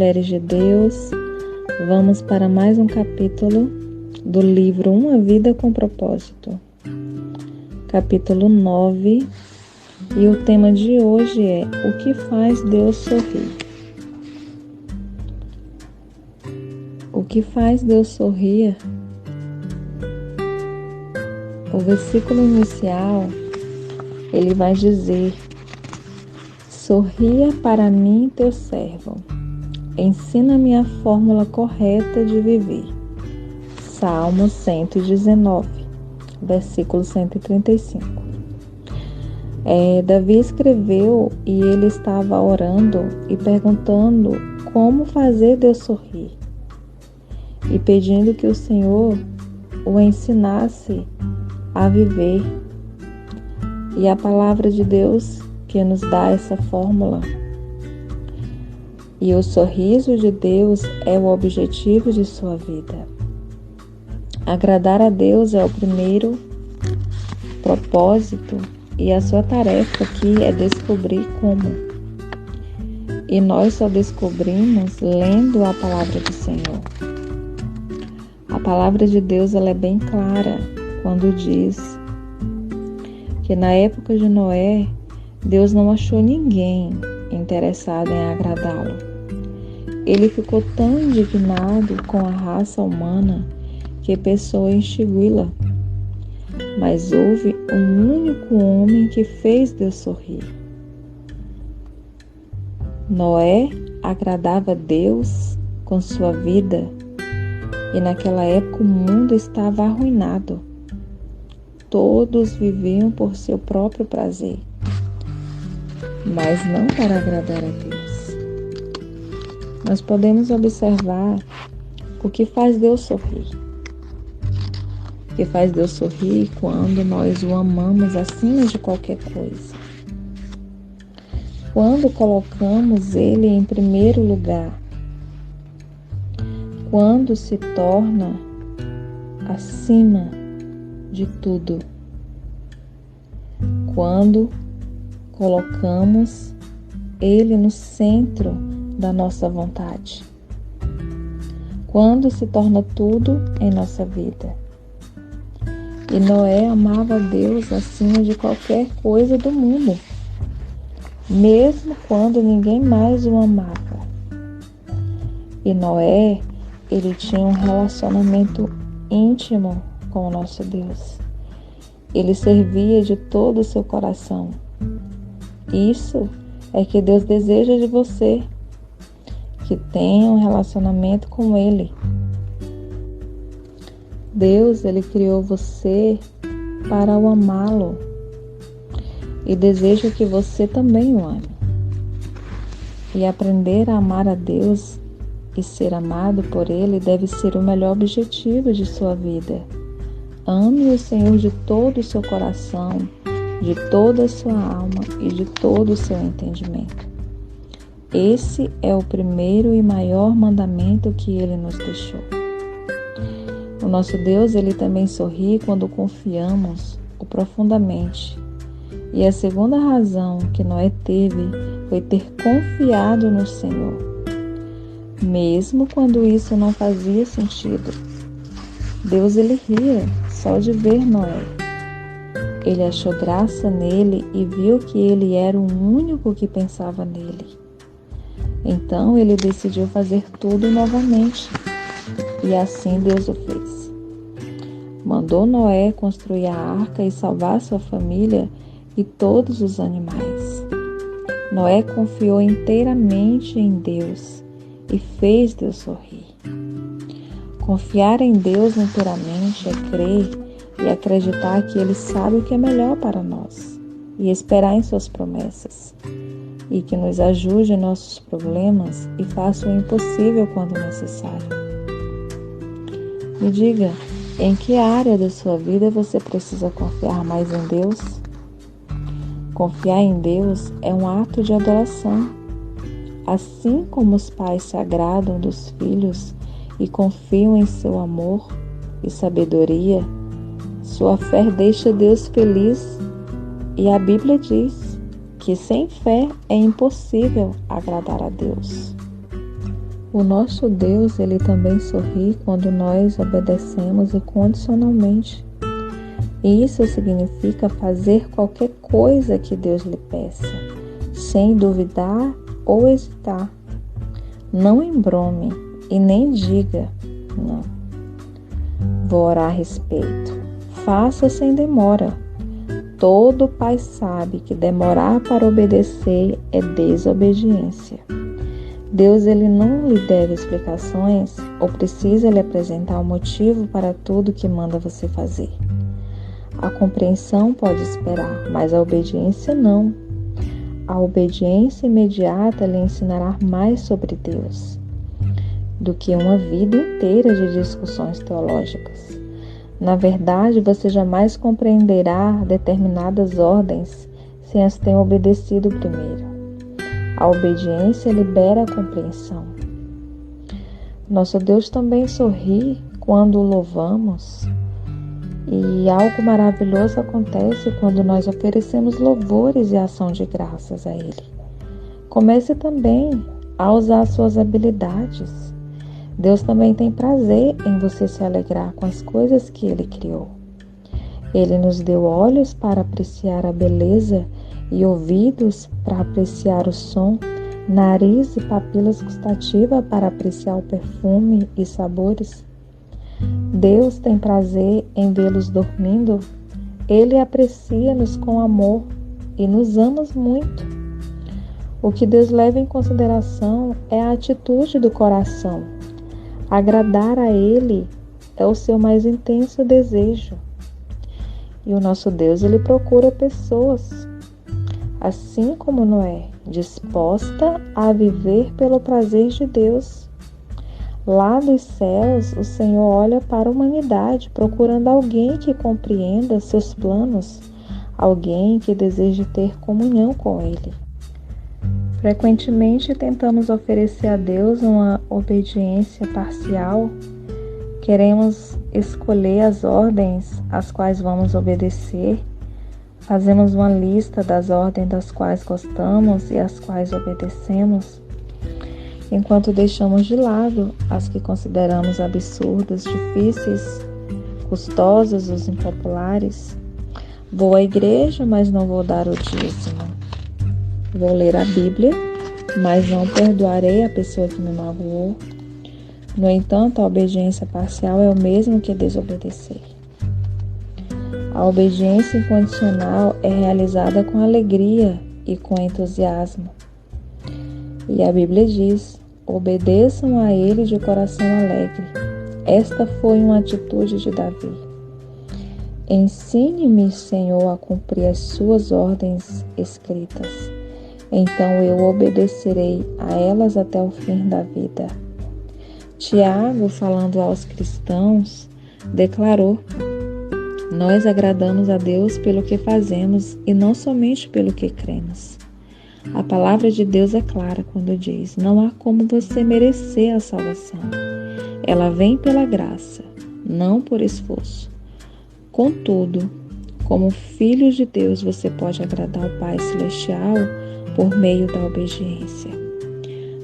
mulheres de Deus. Vamos para mais um capítulo do livro Uma Vida com Propósito. Capítulo 9. E o tema de hoje é: o que faz Deus sorrir? O que faz Deus sorrir? O versículo inicial, ele vai dizer: sorria para mim, teu servo. Ensina-me a fórmula correta de viver. Salmo 119, versículo 135. Davi escreveu e ele estava orando e perguntando como fazer Deus sorrir e pedindo que o Senhor o ensinasse a viver. E a palavra de Deus que nos dá essa fórmula. E o sorriso de Deus é o objetivo de sua vida. Agradar a Deus é o primeiro propósito e a sua tarefa aqui é descobrir como. E nós só descobrimos lendo a palavra do Senhor. A palavra de Deus ela é bem clara quando diz que na época de Noé, Deus não achou ninguém interessado em agradá-lo. Ele ficou tão indignado com a raça humana que pensou em extingui-la. Mas houve um único homem que fez Deus sorrir. Noé agradava a Deus com sua vida e naquela época o mundo estava arruinado. Todos viviam por seu próprio prazer, mas não para agradar a Deus. Nós podemos observar o que faz Deus sorrir. O que faz Deus sorrir quando nós o amamos acima de qualquer coisa. Quando colocamos Ele em primeiro lugar. Quando se torna acima de tudo. Quando colocamos Ele no centro da nossa vontade. Quando se torna tudo em nossa vida. E Noé amava a Deus acima de qualquer coisa do mundo, mesmo quando ninguém mais o amava. E Noé, ele tinha um relacionamento íntimo com o nosso Deus. Ele servia de todo o seu coração. Isso é que Deus deseja de você, que tenha um relacionamento com Ele. Deus, Ele criou você para o amá-lo e deseja que você também o ame. E aprender a amar a Deus e ser amado por Ele deve ser o melhor objetivo de sua vida. Ame o Senhor de todo o seu coração, de toda a sua alma e de todo o seu entendimento. Esse é o primeiro e maior mandamento que Ele nos deixou. O nosso Deus, Ele também sorri quando confiamos o profundamente. E a segunda razão que Noé teve foi ter confiado no Senhor, mesmo quando isso não fazia sentido. Deus, Ele ria só de ver Noé. Ele achou graça nele e viu que ele era o único que pensava nele. Então, Ele decidiu fazer tudo novamente. E assim Deus o fez. Mandou Noé construir a arca e salvar sua família e todos os animais. Noé confiou inteiramente em Deus e fez Deus sorrir. Confiar em Deus inteiramente é crer e acreditar que Ele sabe o que é melhor para nós e esperar em suas promessas e que nos ajude em nossos problemas e faça o impossível quando necessário. Me diga, em que área da sua vida você precisa confiar mais em Deus? Confiar em Deus é um ato de adoração. Assim como os pais se agradam dos filhos e confiam em seu amor e sabedoria, sua fé deixa Deus feliz. E a Bíblia diz que sem fé é impossível agradar a Deus. O nosso Deus, ele também sorri quando nós obedecemos incondicionalmente. E isso significa fazer qualquer coisa que Deus lhe peça, sem duvidar ou hesitar. Não embrome e nem diga, não. Vou orar a respeito. Faça sem demora. Todo pai sabe que demorar para obedecer é desobediência. Deus, ele não lhe deve explicações ou precisa lhe apresentar um motivo para tudo que manda você fazer. A compreensão pode esperar, mas a obediência não. A obediência imediata lhe ensinará mais sobre Deus do que uma vida inteira de discussões teológicas. Na verdade, você jamais compreenderá determinadas ordens sem as ter obedecido primeiro. A obediência libera a compreensão. Nosso Deus também sorri quando o louvamos. E algo maravilhoso acontece quando nós oferecemos louvores e ação de graças a Ele. Comece também a usar suas habilidades. Deus também tem prazer em você se alegrar com as coisas que Ele criou. Ele nos deu olhos para apreciar a beleza e ouvidos para apreciar o som, nariz e papilas gustativas para apreciar o perfume e sabores. Deus tem prazer em vê-los dormindo. Ele aprecia-nos com amor e nos ama muito. O que Deus leva em consideração é a atitude do coração. Agradar a Ele é o seu mais intenso desejo. E o nosso Deus, ele procura pessoas, assim como Noé, disposta a viver pelo prazer de Deus. Lá dos céus, o Senhor olha para a humanidade, procurando alguém que compreenda seus planos, alguém que deseje ter comunhão com Ele. Frequentemente tentamos oferecer a Deus uma obediência parcial. Queremos escolher as ordens às quais vamos obedecer. Fazemos uma lista das ordens das quais gostamos e às quais obedecemos, enquanto deixamos de lado as que consideramos absurdas, difíceis, custosas ou impopulares. Vou à igreja, mas não vou dar o dízimo. Vou ler a Bíblia, mas não perdoarei a pessoa que me magoou. No entanto, a obediência parcial é o mesmo que desobedecer. A obediência incondicional é realizada com alegria e com entusiasmo. E a Bíblia diz: obedeçam a Ele de coração alegre. Esta foi uma atitude de Davi. Ensine-me, Senhor, a cumprir as suas ordens escritas. Então eu obedecerei a elas até o fim da vida. Tiago, falando aos cristãos, declarou: nós agradamos a Deus pelo que fazemos e não somente pelo que cremos. A palavra de Deus é clara quando diz: não há como você merecer a salvação. Ela vem pela graça, não por esforço. Contudo, como filho de Deus, você pode agradar o Pai Celestial por meio da obediência.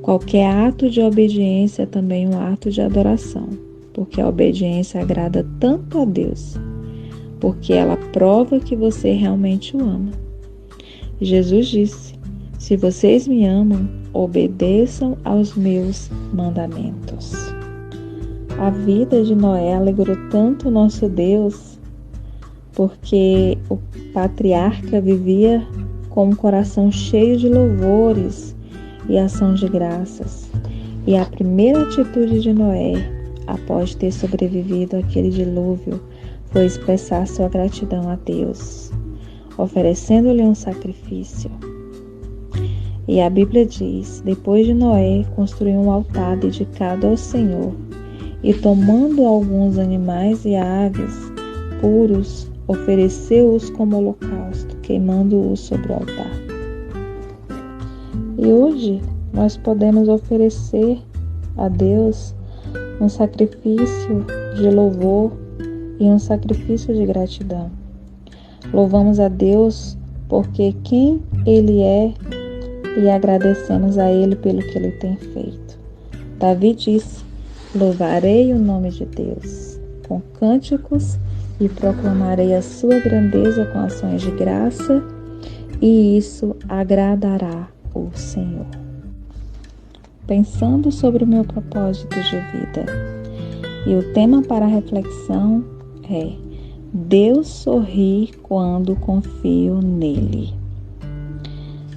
Qualquer ato de obediência é também um ato de adoração, porque a obediência agrada tanto a Deus, porque ela prova que você realmente o ama. Jesus disse: se vocês me amam, obedeçam aos meus mandamentos. A vida de Noé alegrou tanto o nosso Deus, porque o patriarca vivia com um coração cheio de louvores e ação de graças. E a primeira atitude de Noé, após ter sobrevivido àquele dilúvio, foi expressar sua gratidão a Deus, oferecendo-lhe um sacrifício. E a Bíblia diz: depois de Noé, construiu um altar dedicado ao Senhor, e tomando alguns animais e aves puros, ofereceu-os como holocausto, queimando-os sobre o altar. E hoje nós podemos oferecer a Deus um sacrifício de louvor e um sacrifício de gratidão. Louvamos a Deus porque quem Ele é e agradecemos a Ele pelo que Ele tem feito. Davi disse: louvarei o nome de Deus com cânticos e proclamarei a sua grandeza com ações de graça, e isso agradará o Senhor. Pensando sobre o meu propósito de vida, e o tema para a reflexão é: Deus sorri quando confio nele.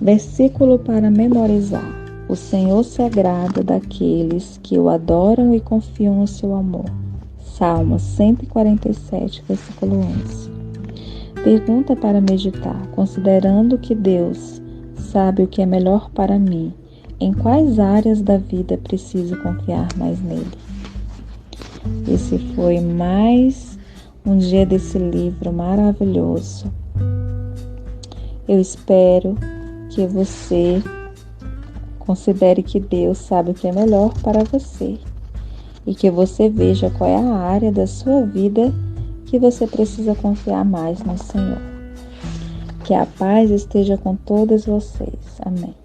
Versículo para memorizar: o Senhor se agrada daqueles que o adoram e confiam no seu amor. Salmo 147, versículo 11. Pergunta para meditar: considerando que Deus sabe o que é melhor para mim, em quais áreas da vida preciso confiar mais nele? Esse foi mais um dia desse livro maravilhoso. Eu espero que você considere que Deus sabe o que é melhor para você e que você veja qual é a área da sua vida que você precisa confiar mais no Senhor. Que a paz esteja com todos vocês. Amém.